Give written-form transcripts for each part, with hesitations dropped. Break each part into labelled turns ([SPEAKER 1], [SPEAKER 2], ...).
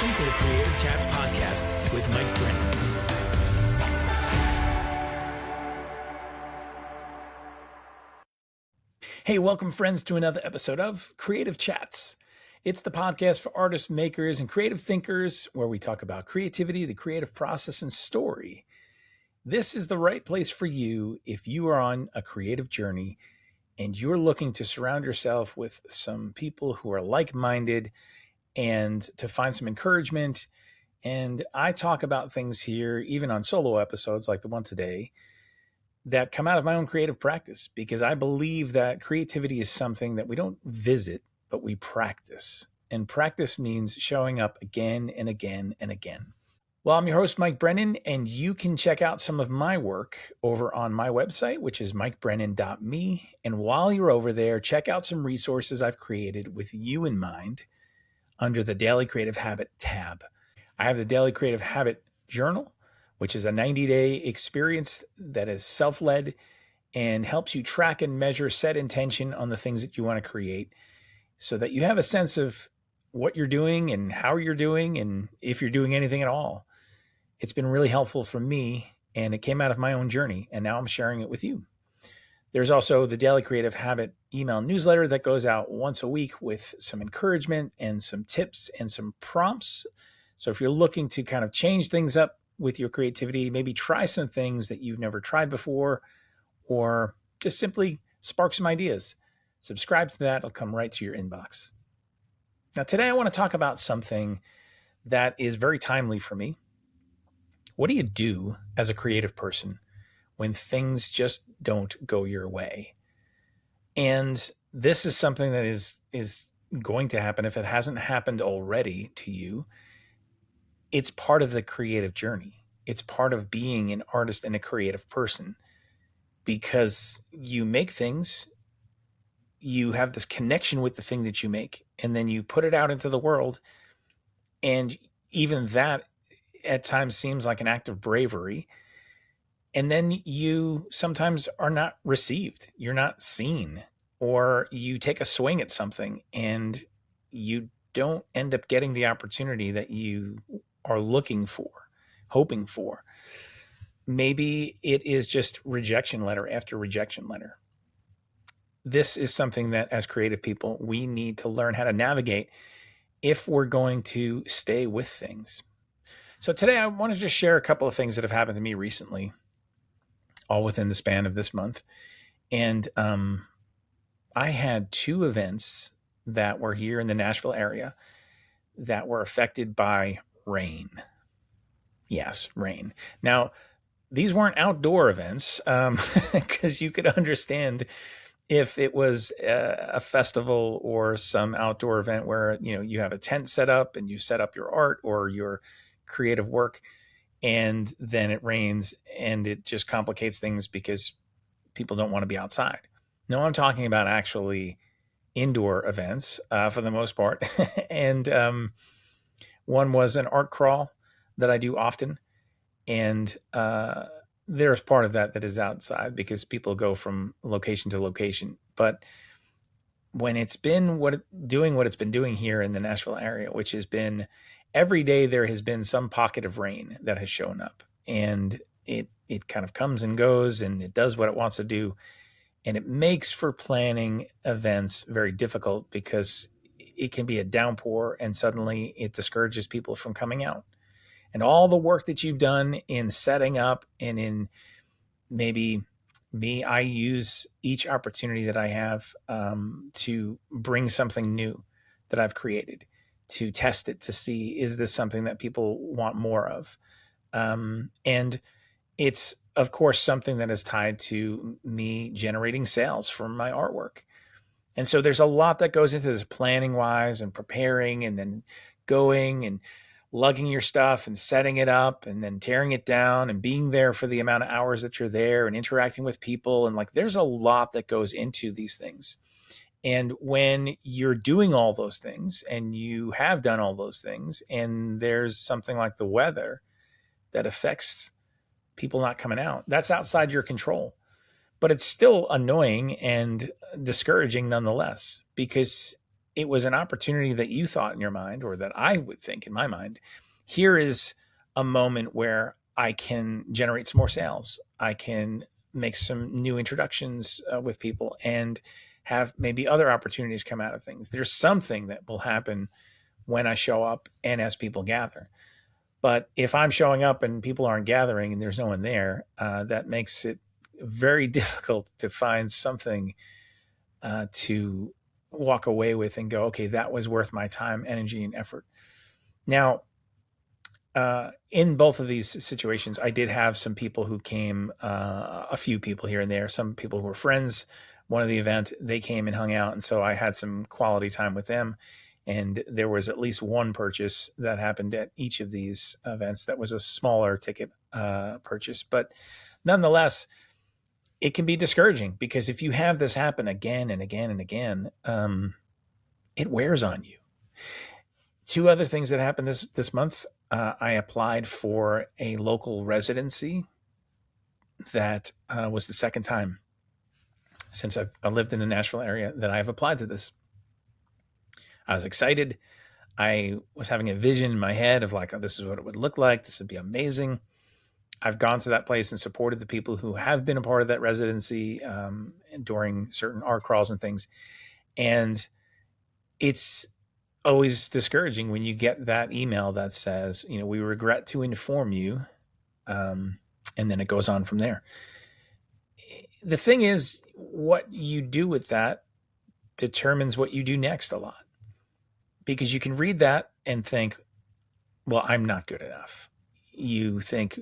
[SPEAKER 1] Welcome to the Creative Chats Podcast with Mike Brennan. Hey, welcome friends to another episode of Creative Chats. It's the podcast for artists, makers, and creative thinkers where we talk about creativity, the creative process, and story. This is the right place for you if you are on a creative journey and you're looking to surround yourself with some people who are like-minded and to find some encouragement. And I talk about things here, even on solo episodes like the one today, that come out of my own creative practice, because I believe that creativity is something that we don't visit, but we practice. And practice means showing up again and again and again. Well, I'm your host, Mike Brennan, and you can check out some of my work over on my website, which is mikebrennan.me. And while you're over there, check out some resources I've created with you in mind under the Daily Creative Habit tab. I have the Daily Creative Habit Journal, which is a 90-day experience that is self-led and helps you track and measure, set intention on the things that you want to create so that you have a sense of what you're doing and how you're doing and if you're doing anything at all. It's been really helpful for me, and it came out of my own journey, and now I'm sharing it with you. There's also the Daily Creative Habit email newsletter that goes out once a week with some encouragement and some tips and some prompts. So if you're looking to kind of change things up with your creativity, maybe try some things that you've never tried before, or just simply spark some ideas, subscribe to that. It'll come right to your inbox. Now, today I want to talk about something that is very timely for me. What do you do as a creative person when things just don't go your way? And this is something that is going to happen if it hasn't happened already to you. It's part of the creative journey. It's part of being an artist and a creative person, because you make things, you have this connection with the thing that you make, and then you put it out into the world. And even that at times seems like an act of bravery. And then you sometimes are not received, you're not seen, or you take a swing at something and you don't end up getting the opportunity that you are looking for, hoping for. Maybe it is just rejection letter after rejection letter. This is something that as creative people, we need to learn how to navigate if we're going to stay with things. So today I want to just share a couple of things that have happened to me recently, all within the span of this month. And I had two events that were here in the Nashville area that were affected by rain. Yes, rain. Now, these weren't outdoor events, because you could understand if it was a festival or some outdoor event where, you have a tent set up and you set up your art or your creative work, and then it rains and it just complicates things because people don't want to be outside. No, I'm talking about actually indoor events for the most part. And one was an art crawl that I do often. And there's part of that is outside because people go from location to location. But when it's been doing what it's been doing here in the Nashville area, which has been every day, there has been some pocket of rain that has shown up, and it kind of comes and goes and it does what it wants to do. And it makes for planning events very difficult because it can be a downpour and suddenly it discourages people from coming out. And all the work that you've done in setting up and in maybe me, I use each opportunity that I have to bring something new that I've created, to test it, to see, is this something that people want more of? And it's, of course, something that is tied to me generating sales from my artwork. And so there's a lot that goes into this planning wise and preparing and then going and lugging your stuff and setting it up and then tearing it down and being there for the amount of hours that you're there and interacting with people. And there's a lot that goes into these things. And when you're doing all those things and you have done all those things and there's something like the weather that affects people not coming out, that's outside your control. But it's still annoying and discouraging nonetheless, because it was an opportunity that you thought in your mind, or that I would think in my mind, here is a moment where I can generate some more sales. I can make some new introductions with people and have maybe other opportunities come out of things. There's something that will happen when I show up and as people gather. But if I'm showing up and people aren't gathering and there's no one there, that makes it very difficult to find something to walk away with and go, okay, that was worth my time, energy, and effort. Now, in both of these situations, I did have some people who came, a few people here and there, some people who were friends. One of the event, they came and hung out. And so I had some quality time with them. And there was at least one purchase that happened at each of these events that was a smaller ticket purchase. But nonetheless, it can be discouraging because if you have this happen again and again and again, it wears on you. Two other things that happened this month. I applied for a local residency that was the second time since I lived in the Nashville area that I've applied to this. I was excited. I was having a vision in my head of like, oh, this is what it would look like. This would be amazing. I've gone to that place and supported the people who have been a part of that residency during certain art crawls and things. And it's always discouraging when you get that email that says, we regret to inform you. And then it goes on from there. The thing is, what you do with that determines what you do next a lot. Because you can read that and think, well, I'm not good enough. You think,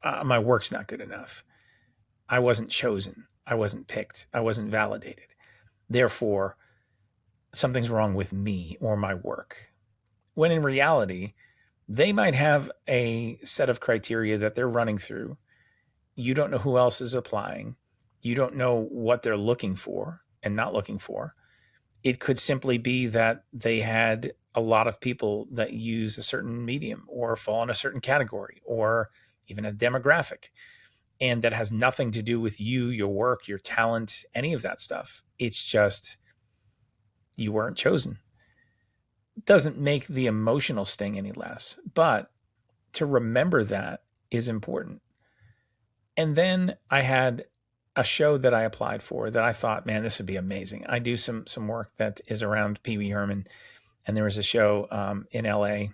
[SPEAKER 1] my work's not good enough. I wasn't chosen. I wasn't picked. I wasn't validated. Therefore, something's wrong with me or my work. When in reality, they might have a set of criteria that they're running through. You don't know who else is applying. You don't know what they're looking for and not looking for. It could simply be that they had a lot of people that use a certain medium or fall in a certain category or even a demographic. And that has nothing to do with you, your work, your talent, any of that stuff. It's just you weren't chosen. It doesn't make the emotional sting any less, but to remember that is important. And then I had a show that I applied for that I thought, man, this would be amazing. I do some work that is around Pee Wee Herman, and there was a show in LA,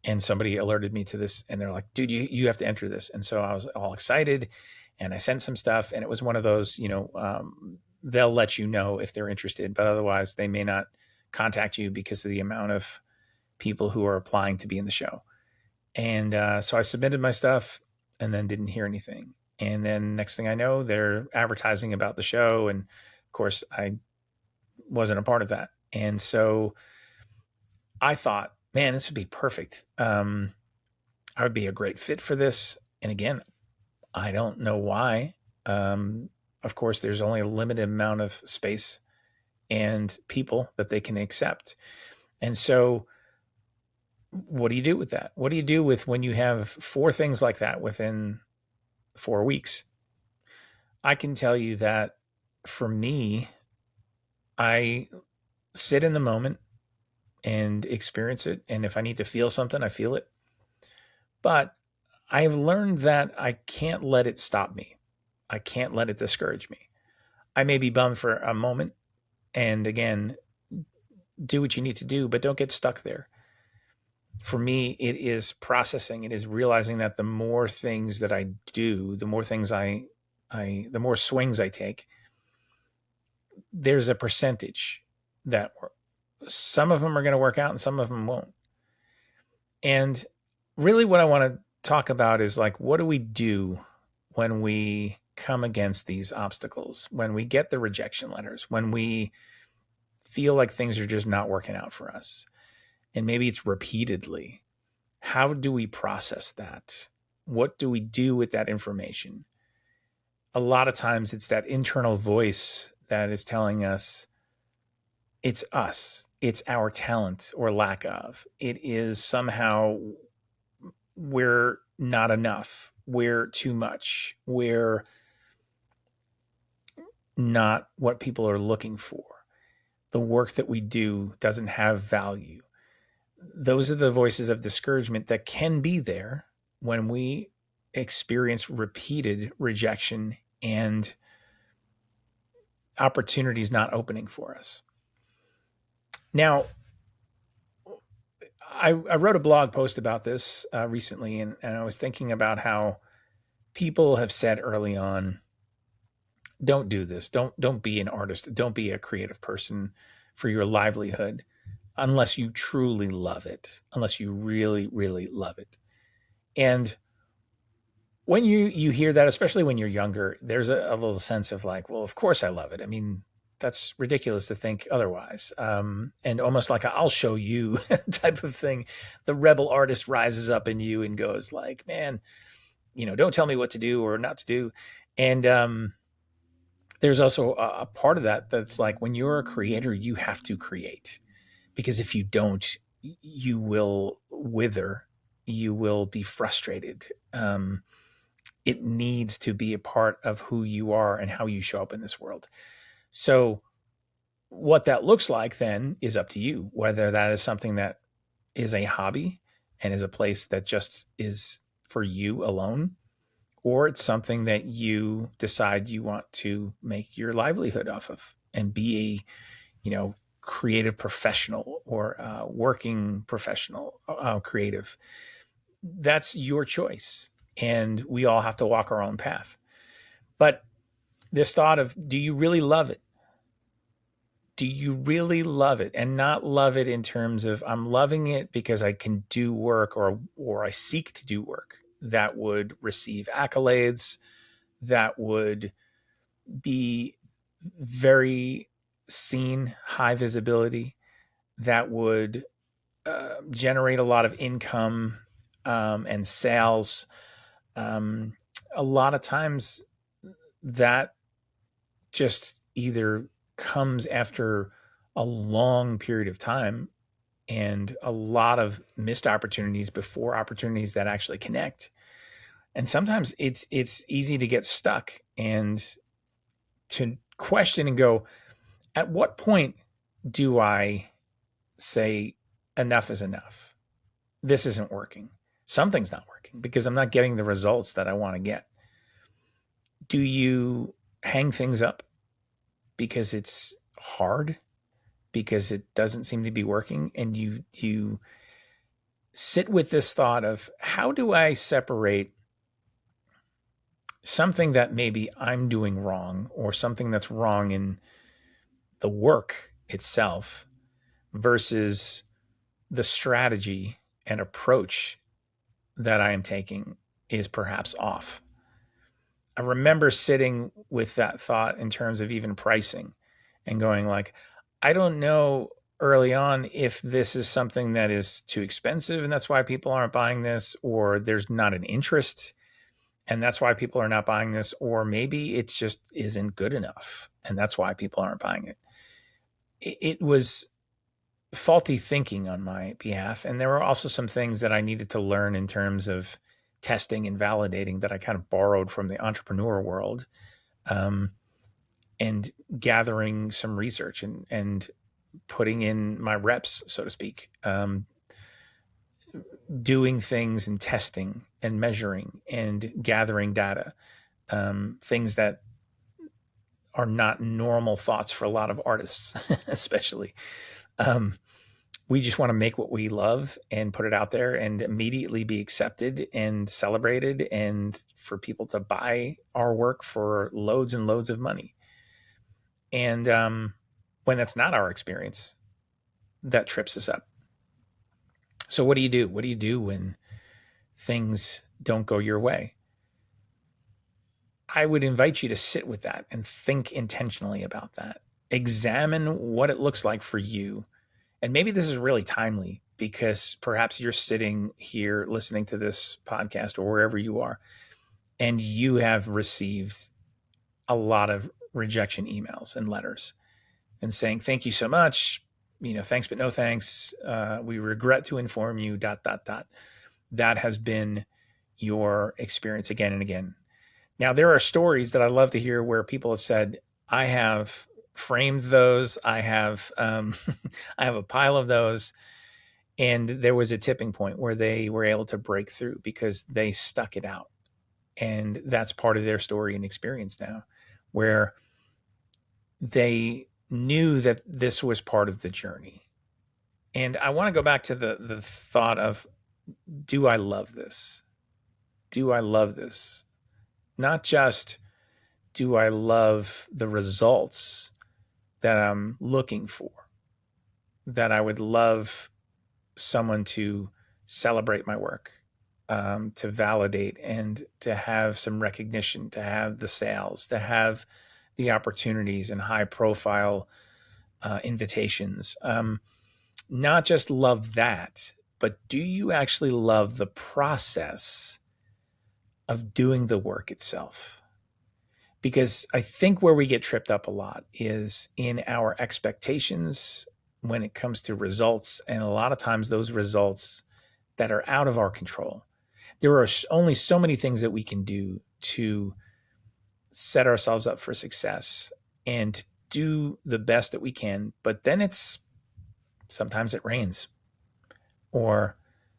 [SPEAKER 1] and somebody alerted me to this, and they're like, dude, you have to enter this. And so I was all excited, and I sent some stuff, and it was one of those, they'll let you know if they're interested, but otherwise they may not contact you because of the amount of people who are applying to be in the show. And so I submitted my stuff and then didn't hear anything. And then next thing I know, they're advertising about the show. And of course, I wasn't a part of that. And so I thought, man, this would be perfect. I would be a great fit for this. And again, I don't know why. Of course, there's only a limited amount of space and people that they can accept. And so what do you do with that? What do you do with when you have 4 things like that within 4 weeks? I can tell you that for me, I sit in the moment and experience it. And if I need to feel something, I feel it. But I've learned that I can't let it stop me. I can't let it discourage me. I may be bummed for a moment. And again, do what you need to do, but don't get stuck there. For me, it is processing. It is realizing that the more things that I do, the more things the more swings I take, there's a percentage that some of them are going to work out and some of them won't. And really what I want to talk about is like, what do we do when we come against these obstacles, when we get the rejection letters, when we feel like things are just not working out for us? And maybe it's repeatedly. How do we process that? What do we do with that information? A lot of times it's that internal voice that is telling us it's us, it's our talent or lack of. It is somehow we're not enough, we're too much, we're not what people are looking for. the work that we do doesn't have value. Those are the voices of discouragement that can be there when we experience repeated rejection and opportunities not opening for us. Now, I wrote a blog post about this recently, and I was thinking about how people have said early on, don't do this. Don't be an artist. Don't be a creative person for your livelihood unless you truly love it, unless you really, really love it. And when you hear that, especially when you're younger, there's a little sense of like, well, of course I love it. I mean, that's ridiculous to think otherwise. And almost like a, I'll show you type of thing. The rebel artist rises up in you and goes like, man, don't tell me what to do or not to do. And there's also a part of that that's like, when you're a creator, you have to create, because if you don't, you will wither, you will be frustrated. It needs to be a part of who you are and how you show up in this world. So what that looks like then is up to you, whether that is something that is a hobby and is a place that just is for you alone, or it's something that you decide you want to make your livelihood off of and be a, creative professional or working professional, creative. That's your choice. And we all have to walk our own path. But this thought of, do you really love it? Do you really love it? And not love it in terms of, I'm loving it because I can do work or I seek to do work that would receive accolades, that would be very seen, high visibility, that would generate a lot of income and sales. A lot of times that just either comes after a long period of time and a lot of missed opportunities before opportunities that actually connect. And sometimes it's easy to get stuck and to question and go, at what point do I say enough is enough? This isn't working. Something's not working because I'm not getting the results that I want to get. Do you hang things up because it's hard, because it doesn't seem to be working, and you sit with this thought of, how do I separate something that maybe I'm doing wrong or something that's wrong in the work itself versus the strategy and approach that I am taking is perhaps off? I remember sitting with that thought in terms of even pricing and going like, I don't know early on if this is something that is too expensive and that's why people aren't buying this, or there's not an interest and that's why people are not buying this, or maybe it just isn't good enough and that's why people aren't buying it. It was faulty thinking on my behalf. And there were also some things that I needed to learn in terms of testing and validating that I kind of borrowed from the entrepreneur world, and gathering some research and putting in my reps, so to speak, doing things and testing and measuring and gathering data, things that are not normal thoughts for a lot of artists, especially. We just want to make what we love and put it out there and immediately be accepted and celebrated and for people to buy our work for loads and loads of money. And when that's not our experience, that trips us up. So what do you do? What do you do when things don't go your way? I would invite you to sit with that and think intentionally about that. Examine what it looks like for you. And maybe this is really timely because perhaps you're sitting here listening to this podcast or wherever you are, and you have received a lot of rejection emails and letters and saying, thank you so much. Thanks, but no thanks. We regret to inform you, ... That has been your experience again and again. Now, there are stories that I love to hear where people have said, I have framed those. I have I have a pile of those. And there was a tipping point where they were able to break through because they stuck it out. And that's part of their story and experience now, where they knew that this was part of the journey. And I want to go back to the thought of, do I love this? Do I love this? Not just, do I love the results that I'm looking for, that I would love someone to celebrate my work, to validate and to have some recognition, to have the sales, to have the opportunities and high profile invitations. Not just love that, but do you actually love the process of doing the work itself? Because I think where we get tripped up a lot is in our expectations when it comes to results. And a lot of times those results that are out of our control. There are only so many things that we can do to set ourselves up for success and do the best that we can. But then sometimes it rains, or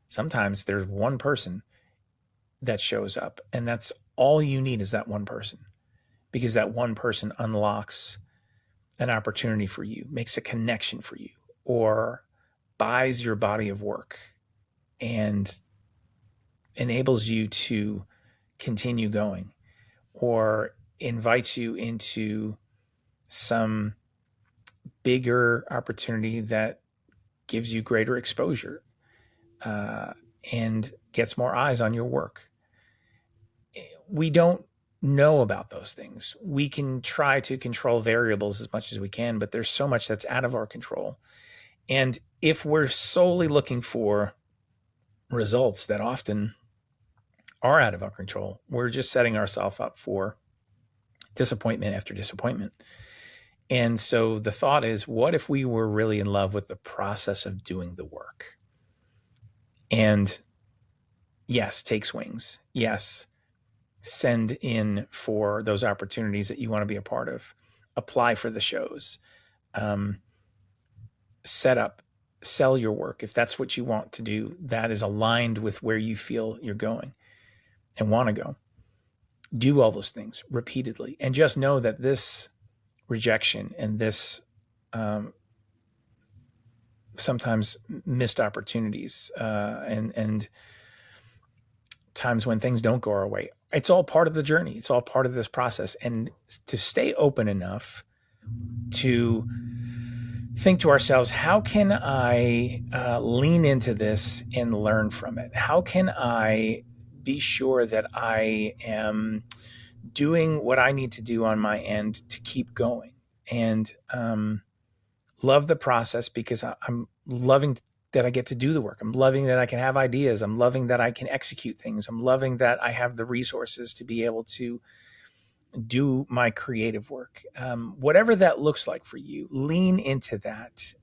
[SPEAKER 1] sometimes there's one person that shows up, and that's all you need is that one person, because that one person unlocks an opportunity for you, makes a connection for you, or buys your body of work and enables you to continue going, or invites you into some bigger opportunity that gives you greater exposure and gets more eyes on your work. We don't know about those things. We can try to control variables as much as we can, but there's so much that's out of our control. And if we're solely looking for results that often are out of our control, we're just setting ourselves up for disappointment after disappointment. And so the thought is, what if we were really in love with the process of doing the work? And yes, take swings. Yes, send in for those opportunities that you want to be a part of. Apply for the shows. Set up, sell your work. If that's what you want to do, that is aligned with where you feel you're going and want to go. Do all those things repeatedly. And just know that this rejection and this sometimes missed opportunities and times when things don't go our way, it's all part of the journey. It's all part of this process. And to stay open enough to think to ourselves, how can I lean into this and learn from it? How can I be sure that I am doing what I need to do on my end to keep going? And love the process, because I'm loving that I get to do the work. I'm loving that I can have ideas. I'm loving that I can execute things. I'm loving that I have the resources to be able to do my creative work. Whatever that looks like for you, lean into that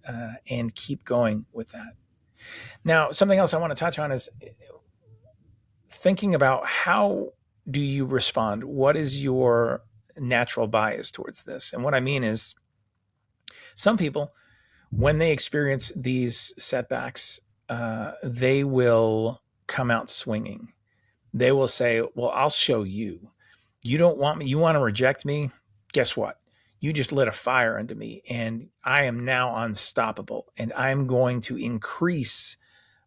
[SPEAKER 1] and keep going with that. Now, something else I want to touch on is thinking about, how do you respond? What is your natural bias towards this? And what I mean is, some people, when they experience these setbacks, they will come out swinging. They will say, well, I'll show you. You don't want me. You want to reject me? Guess what? You just lit a fire under me, and I am now unstoppable. And I'm going to increase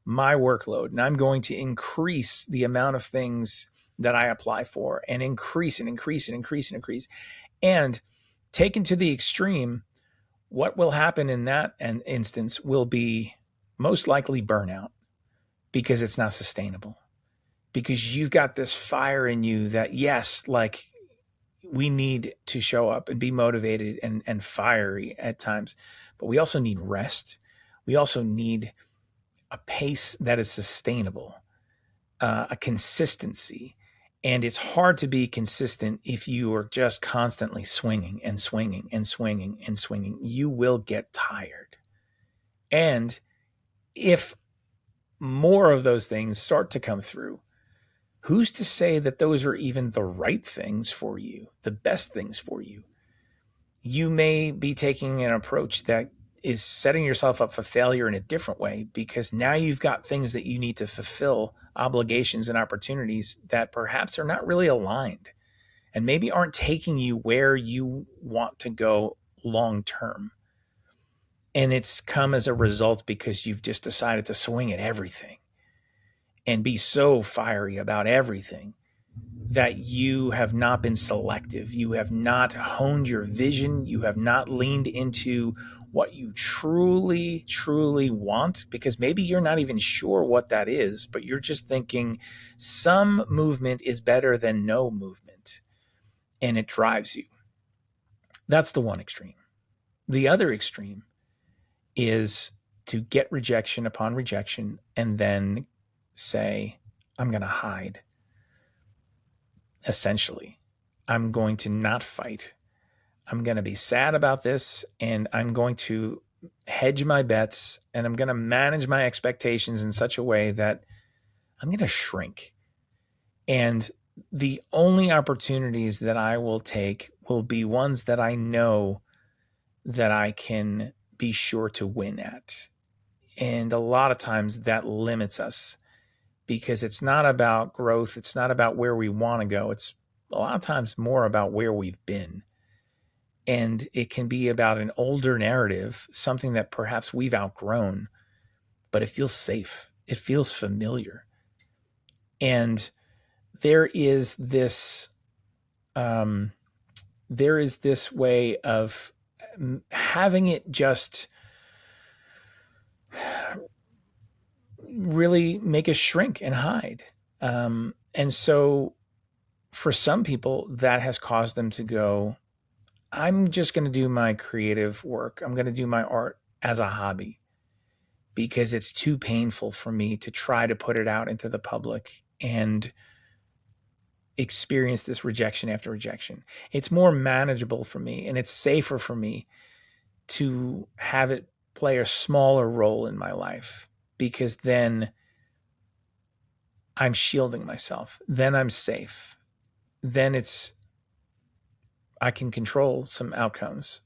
[SPEAKER 1] my workload, and I'm going to increase the amount of things that I apply for, and increase and increase and increase and increase. And taken to the extreme, what will happen in that instance will be most likely burnout, because it's not sustainable. Because you've got this fire in you that, yes, like, we need to show up and be motivated and fiery at times, but we also need rest. We also need a pace that is sustainable, a consistency. And it's hard to be consistent if you are just constantly swinging and swinging and swinging and swinging. You will get tired. And if more of those things start to come through, who's to say that those are even the right things for you, the best things for you? you may be taking an approach that is setting yourself up for failure in a different way, because now you've got things that you need to fulfill, obligations and opportunities that perhaps are not really aligned and maybe aren't taking you where you want to go long term. And it's come as a result because you've just decided to swing at everything and be so fiery about everything that you have not been selective. You have not honed your vision. You have not leaned into what you truly, truly want, because maybe you're not even sure what that is, but you're just thinking some movement is better than no movement, and it drives you. That's the one extreme. The other extreme is to get rejection upon rejection and then say, I'm going to hide. Essentially, I'm going to not fight. I'm going to be sad about this, and I'm going to hedge my bets, and I'm going to manage my expectations in such a way that I'm going to shrink. And the only opportunities that I will take will be ones that I know that I can be sure to win at. And a lot of times that limits us, because it's not about growth. It's not about where we want to go. It's a lot of times more about where we've been. And it can be about an older narrative, something that perhaps we've outgrown, but it feels safe. It feels familiar. And there is this way of having it just really make us shrink and hide. And so for some people, that has caused them to go, I'm just going to do my creative work. I'm going to do my art as a hobby because it's too painful for me to try to put it out into the public and experience this rejection after rejection. It's more manageable for me, and it's safer for me to have it play a smaller role in my life, because then I'm shielding myself. Then I'm safe. Then I can control some outcomes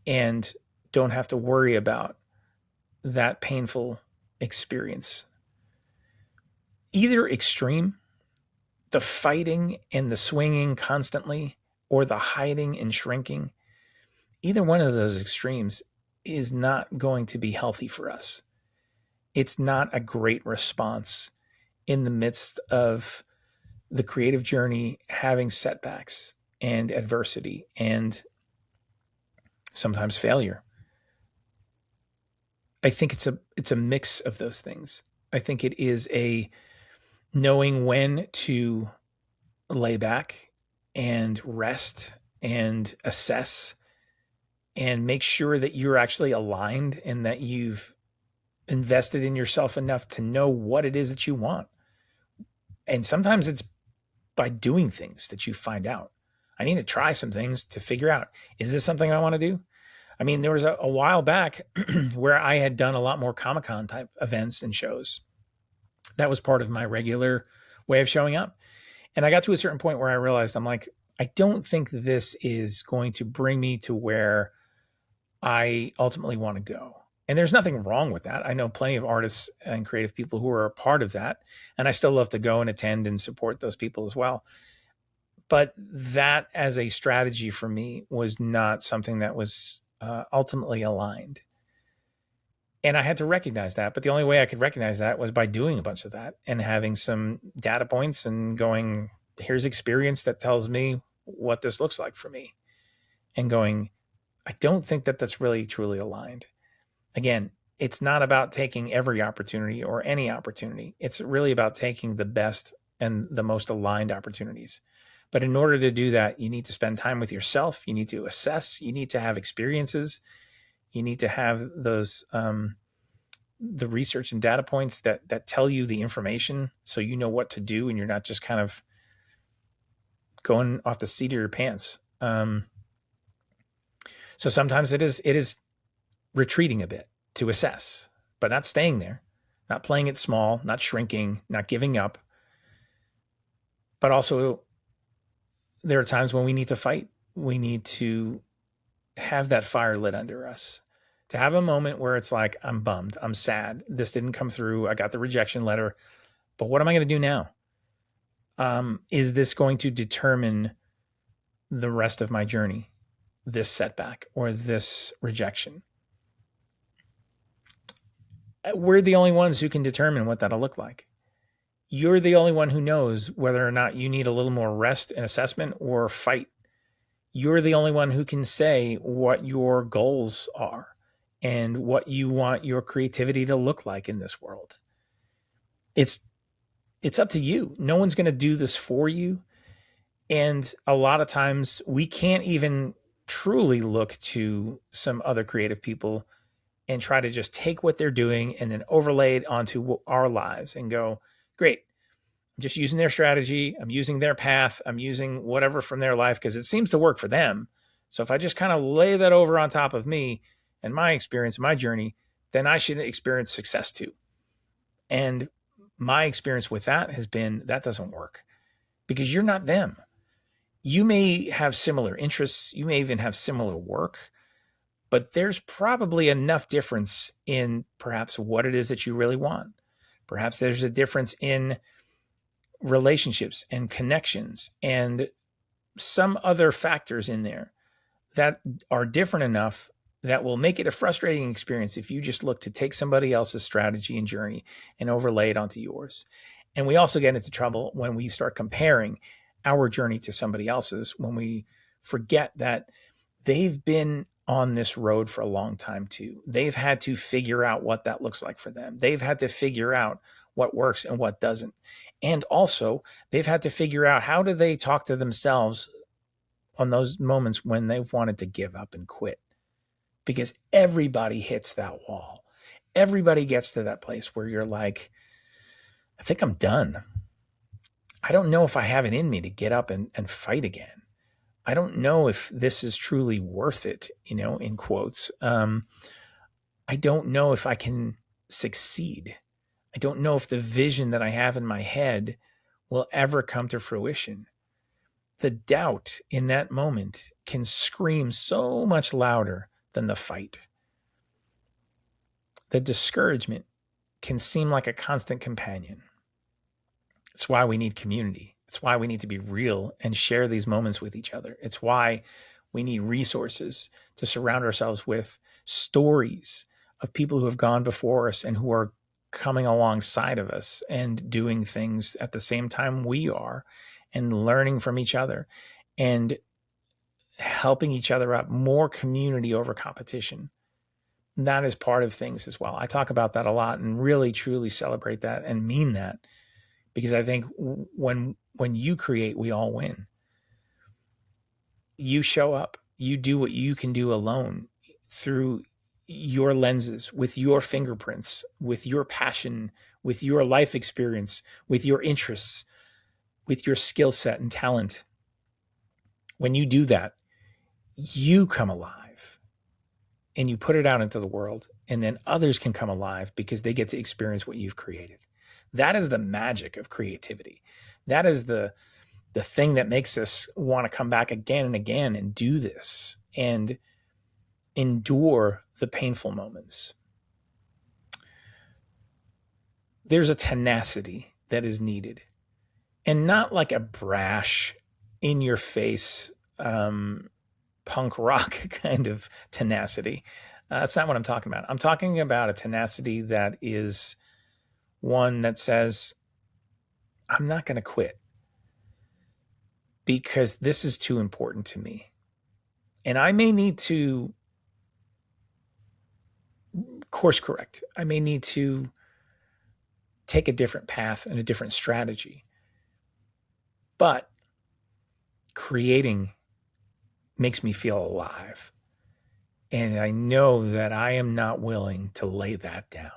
[SPEAKER 1] and don't have to worry about that painful experience. Either extreme, the fighting and the swinging constantly, or the hiding and shrinking, either one of those extremes is not going to be healthy for us. It's not a great response in the midst of the creative journey, having setbacks and adversity and sometimes failure. I think it's a mix of those things. I think it is a knowing when to lay back and rest and assess and make sure that you're actually aligned and that you've invested in yourself enough to know what it is that you want. And sometimes it's by doing things that you find out. I need to try some things to figure out, is this something I want to do? I mean, there was a while back where I had done a lot more Comic-Con type events and shows. That was part of my regular way of showing up. And I got to a certain point where I realized, I'm like, I don't think this is going to bring me to where I ultimately want to go. And there's nothing wrong with that. I know plenty of artists and creative people who are a part of that. And I still love to go and attend and support those people as well. But that as a strategy for me was not something that was ultimately aligned. And I had to recognize that. But the only way I could recognize that was by doing a bunch of that and having some data points and going, here's experience that tells me what this looks like for me. And going, I don't think that that's really truly aligned. Again, it's not about taking every opportunity or any opportunity. It's really about taking the best and the most aligned opportunities. But in order to do that, you need to spend time with yourself. You need to assess. You need to have experiences. You need to have those the research and data points that tell you the information, so you know what to do, and you're not just kind of going off the seat of your pants. So sometimes it is retreating a bit to assess, but not staying there, not playing it small, not shrinking, not giving up. But also, there are times when we need to fight. We need to have that fire lit under us, to have a moment where it's like, I'm bummed, I'm sad, this didn't come through, I got the rejection letter, but what am I going to do now? Is this going to determine the rest of my journey, this setback or this rejection? We're the only ones who can determine what that'll look like. You're the only one who knows whether or not you need a little more rest and assessment or fight. You're the only one who can say what your goals are and what you want your creativity to look like in this world. It's up to you. No one's going to do this for you. And a lot of times we can't even truly look to some other creative people and try to just take what they're doing and then overlay it onto our lives and go, great, I'm just using their strategy. I'm using their path. I'm using whatever from their life because it seems to work for them. So if I just kind of lay that over on top of me and my experience, my journey, then I should experience success too. And my experience with that has been that doesn't work because you're not them. You may have similar interests. You may even have similar work, but there's probably enough difference in perhaps what it is that you really want. Perhaps there's a difference in relationships and connections and some other factors in there that are different enough that will make it a frustrating experience if you just look to take somebody else's strategy and journey and overlay it onto yours. And we also get into trouble when we start comparing our journey to somebody else's, when we forget that they've been on this road for a long time too. They've had to figure out what that looks like for them. They've had to figure out what works and what doesn't. And also, they've had to figure out how do they talk to themselves on those moments when they've wanted to give up and quit. Because everybody hits that wall. Everybody gets to that place where you're like, I think I'm done. I don't know if I have it in me to get up and fight again. I don't know if this is truly worth it, in quotes. I don't know if I can succeed. I don't know if the vision that I have in my head will ever come to fruition. The doubt in that moment can scream so much louder than the fight. The discouragement can seem like a constant companion. It's why we need community. It's why we need to be real and share these moments with each other. It's why we need resources to surround ourselves with, stories of people who have gone before us and who are coming alongside of us and doing things at the same time we are and learning from each other and helping each other up, more community over competition. That is part of things as well. I talk about that a lot and really truly celebrate that and mean that, because I think when you create, we all win. You show up, you do what you can do alone through your lenses, with your fingerprints, with your passion, with your life experience, with your interests, with your skill set and talent. When you do that, you come alive and you put it out into the world, and then others can come alive because they get to experience what you've created. That is the magic of creativity. That is the thing that makes us want to come back again and again and do this and endure the painful moments. There's a tenacity that is needed, and not like a brash, in your face, punk rock kind of tenacity. That's not what I'm talking about. I'm talking about a tenacity that is one that says, I'm not going to quit because this is too important to me. And I may need to course correct. I may need to take a different path and a different strategy. But creating makes me feel alive. And I know that I am not willing to lay that down.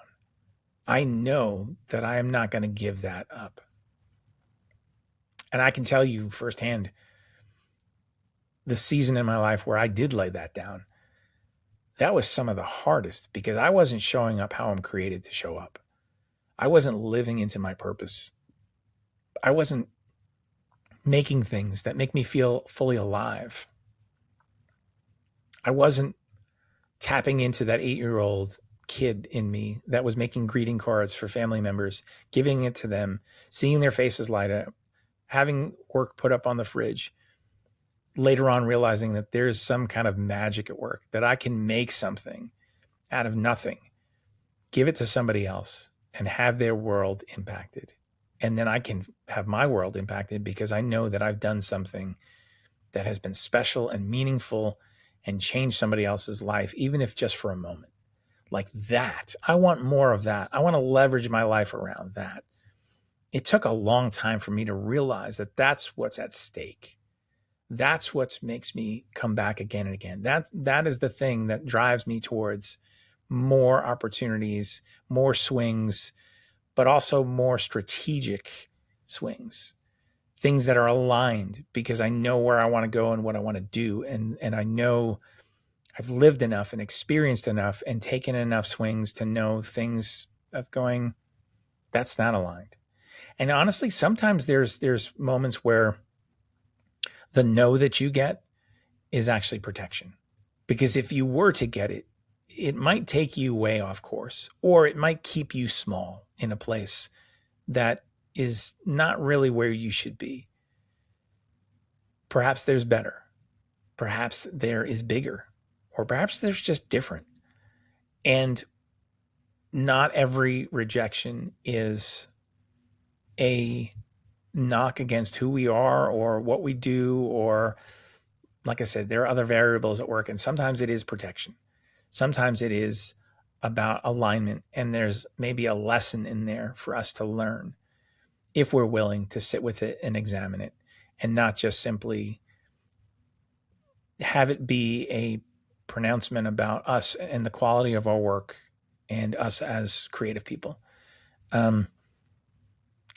[SPEAKER 1] I know that I am not going to give that up. And I can tell you firsthand, the season in my life where I did lay that down, that was some of the hardest because I wasn't showing up how I'm created to show up. I wasn't living into my purpose. I wasn't making things that make me feel fully alive. I wasn't tapping into that 8-year-old kid in me that was making greeting cards for family members, giving it to them, seeing their faces light up, having work put up on the fridge, later on realizing that there's some kind of magic at work, that I can make something out of nothing, give it to somebody else, and have their world impacted. And then I can have my world impacted because I know that I've done something that has been special and meaningful and changed somebody else's life, even if just for a moment. Like that. I want more of that. I want to leverage my life around that. It took a long time for me to realize that that's what's at stake. That's what makes me come back again and again. That is the thing that drives me towards more opportunities, more swings, but also more strategic swings, things that are aligned because I know where I want to go and what I want to do. And I know I've lived enough and experienced enough and taken enough swings to know things of going, that's not aligned. And honestly, sometimes there's moments where the no that you get is actually protection. Because if you were to get it, it might take you way off course, or it might keep you small in a place that is not really where you should be. Perhaps there's better. Perhaps there is bigger, or perhaps there's just different. And not every rejection is a knock against who we are or what we do, or like I said, there are other variables at work, and sometimes it is protection. Sometimes it is about alignment, and there's maybe a lesson in there for us to learn if we're willing to sit with it and examine it, and not just simply have it be a pronouncement about us and the quality of our work and us as creative people.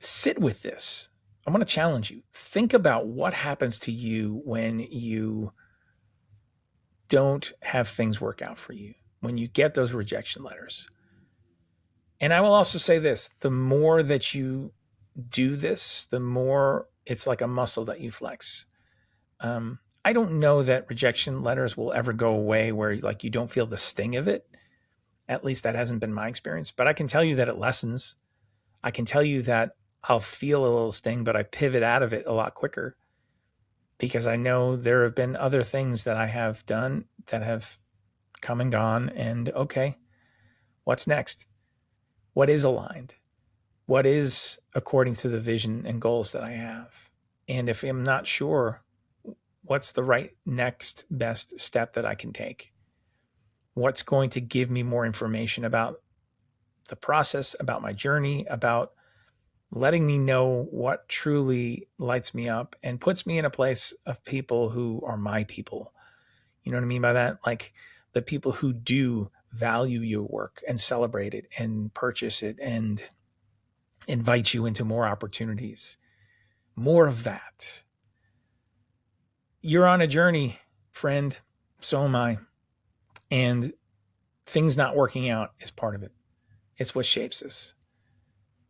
[SPEAKER 1] Sit with this. I want to challenge you. Think about what happens to you when you don't have things work out for you, when you get those rejection letters. And I will also say this, the more that you do this, the more it's like a muscle that you flex. I don't know that rejection letters will ever go away where like you don't feel the sting of it. At least that hasn't been my experience, but I can tell you that it lessens. I can tell you that I'll feel a little sting, but I pivot out of it a lot quicker because I know there have been other things that I have done that have come and gone. And okay, what's next? What is aligned? What is according to the vision and goals that I have? And if I'm not sure, what's the right next best step that I can take? What's going to give me more information about the process, about my journey, about letting me know what truly lights me up and puts me in a place of people who are my people. You know what I mean by that? Like the people who do value your work and celebrate it and purchase it and invite you into more opportunities. More of that. You're on a journey, friend. So am I. And things not working out is part of it. It's what shapes us.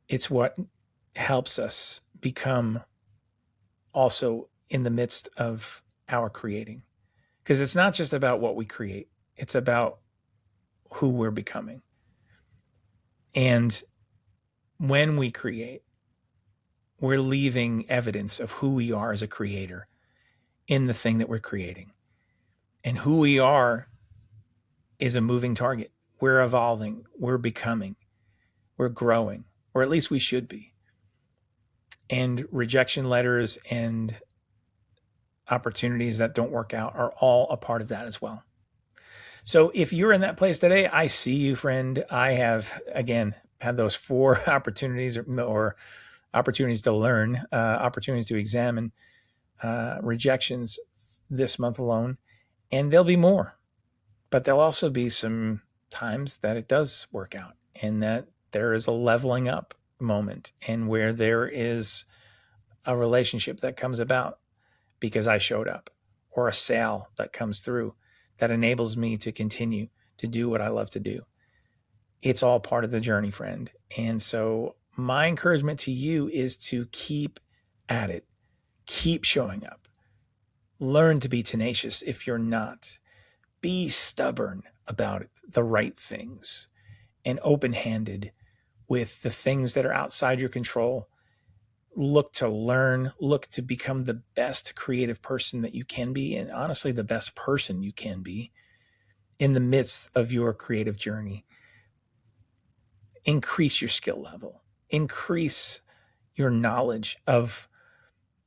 [SPEAKER 1] It's what helps us become also in the midst of our creating. Because it's not just about what we create. It's about who we're becoming. And when we create, we're leaving evidence of who we are as a creator in the thing that we're creating. And who we are is a moving target. We're evolving, we're becoming, we're growing, or at least we should be. And rejection letters and opportunities that don't work out are all a part of that as well. So if you're in that place today, I see you, friend. I have, again, had those 4 opportunities or opportunities to learn, opportunities to examine rejections this month alone. And there'll be more. But there'll also be some times that it does work out and that there is a leveling up moment and where there is a relationship that comes about because I showed up, or a sale that comes through that enables me to continue to do what I love to do. It's all part of the journey, friend. And so my encouragement to you is to keep at it, keep showing up, learn to be tenacious if you're not. Be stubborn about the right things and open-handed with the things that are outside your control. Look to learn, look to become the best creative person that you can be, and honestly, the best person you can be in the midst of your creative journey. Increase your skill level, increase your knowledge of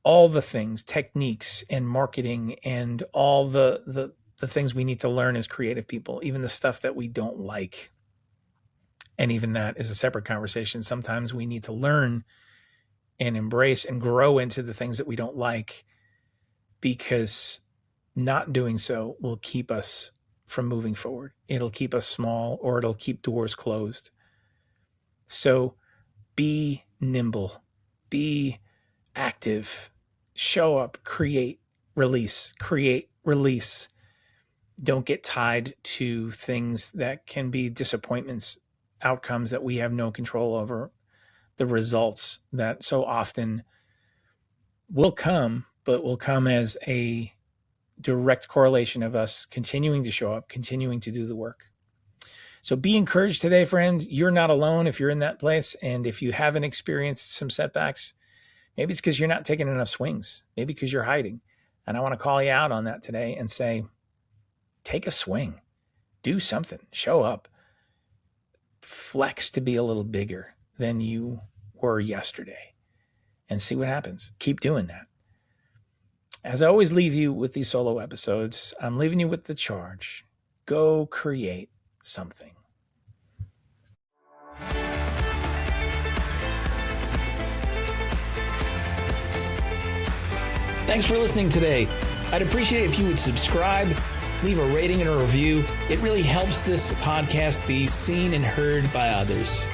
[SPEAKER 1] all the things, techniques and marketing and all the things we need to learn as creative people, even the stuff that we don't like. And even that is a separate conversation. Sometimes we need to learn and embrace and grow into the things that we don't like, because not doing so will keep us from moving forward. It'll keep us small, or it'll keep doors closed. So be nimble, be active, show up, create, release. Don't get tied to things that can be disappointments, outcomes that we have no control over, the results that so often will come, but will come as a direct correlation of us continuing to show up, continuing to do the work. So be encouraged today, friend. You're not alone if you're in that place. And if you haven't experienced some setbacks, maybe it's because you're not taking enough swings, maybe because you're hiding. And I want to call you out on that today and say, take a swing, do something, show up, flex to be a little bigger than you were yesterday, and see what happens. Keep doing that. As I always leave you with these solo episodes, I'm leaving you with the charge. Go create something. Thanks for listening today. I'd appreciate it if you would subscribe, leave a rating and a review. It really helps this podcast be seen and heard by others.